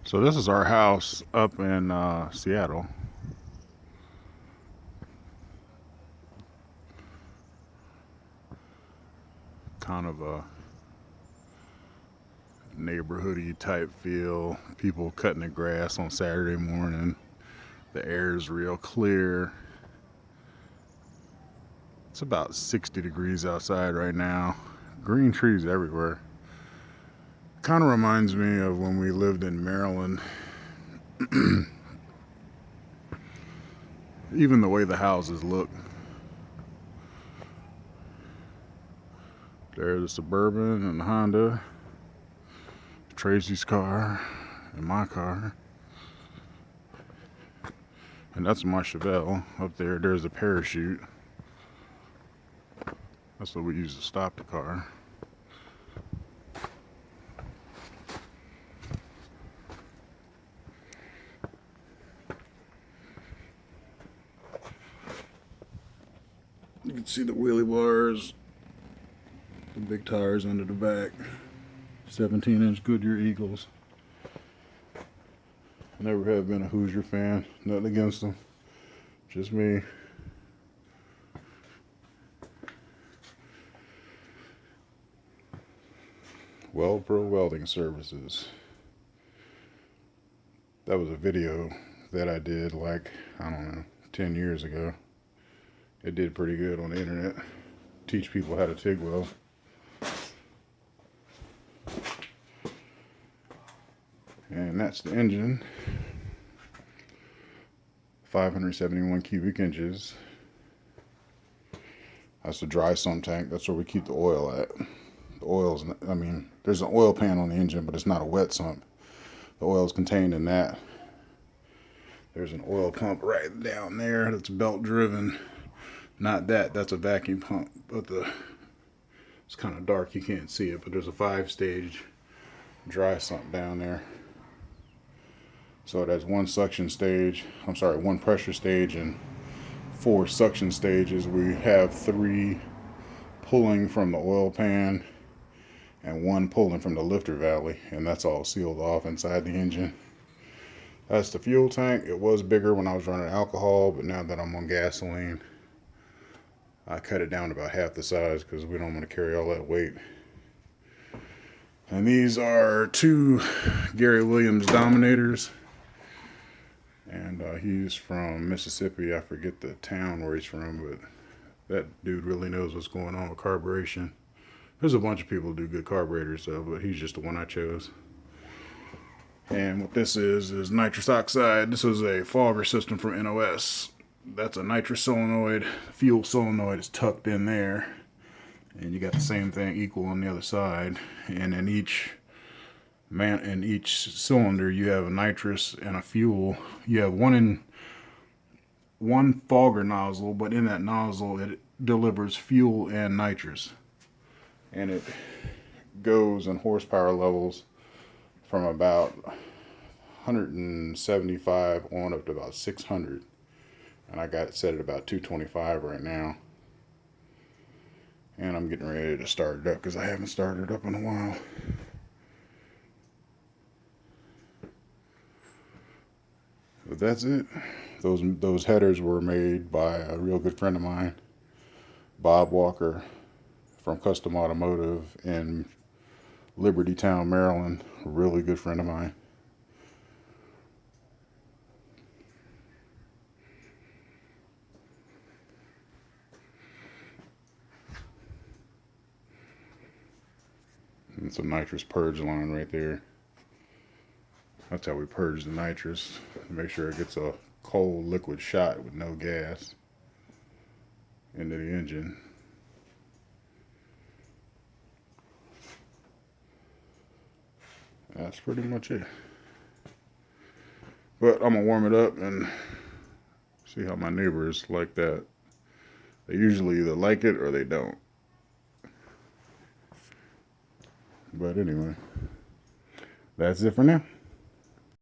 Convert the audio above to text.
So this is our house up in Seattle. Kind of a neighborhoody type feel. People cutting the grass on Saturday morning. The air is real clear. It's about 60 degrees outside right now. Green trees everywhere. Kind of reminds me of when we lived in Maryland. Even the way the houses look. There's the Suburban and the Honda, Tracy's car, and my car. And that's my Chevelle. Up there, there's a parachute. That's what we use to stop the car. You can see the wheelie bars, the big tires under the back, 17-inch Goodyear Eagles. I never have been a Hoosier fan, nothing against them, just me. Weldpro welding services. That was a video that I did like, I don't know, 10 years ago. It did pretty good on the internet. Teach people how to TIG weld. And that's the engine. 571 cubic inches. That's the dry sump tank. That's where we keep the oil at. The oil's, there's an oil pan on the engine, but it's not a wet sump. The oil is contained in that. There's an oil pump right down there that's belt driven. Not that, that's a vacuum pump, but it's kind of dark, you can't see it, but there's a 5-stage dry sump down there. So that's one pressure stage and 4 suction stages. We have 3 pulling from the oil pan and 1 pulling from the lifter valley, and that's all sealed off inside the engine. That's the fuel tank. It was bigger when I was running alcohol, but now that I'm on gasoline, I cut it down to about half the size because we don't want to carry all that weight. And these are 2 Gary Williams Dominators. And he's from Mississippi. I forget the town where he's from, but that dude really knows what's going on with carburation. There's a bunch of people who do good carburetors, though, but he's just the one I chose. And what this is nitrous oxide. This is a fogger system from NOS. That's a nitrous solenoid. Fuel solenoid is tucked in there. And you got the same thing equal on the other side. And in each cylinder you have a nitrous and a fuel. You have one fogger nozzle, but in that nozzle it delivers fuel and nitrous. And it goes in horsepower levels from about 175 on up to about 600. And I got it set at about 225 right now. And I'm getting ready to start it up because I haven't started it up in a while. But that's it. Those headers were made by a real good friend of mine, Bob Walker from Custom Automotive in Liberty Town, Maryland. A really good friend of mine. It's a nitrous purge line right there. That's how we purge the nitrous. Make sure it gets a cold liquid shot with no gas into the engine. That's pretty much it. But I'm gonna warm it up and see how my neighbors like that. They usually either like it or they don't. But anyway, that's it for now.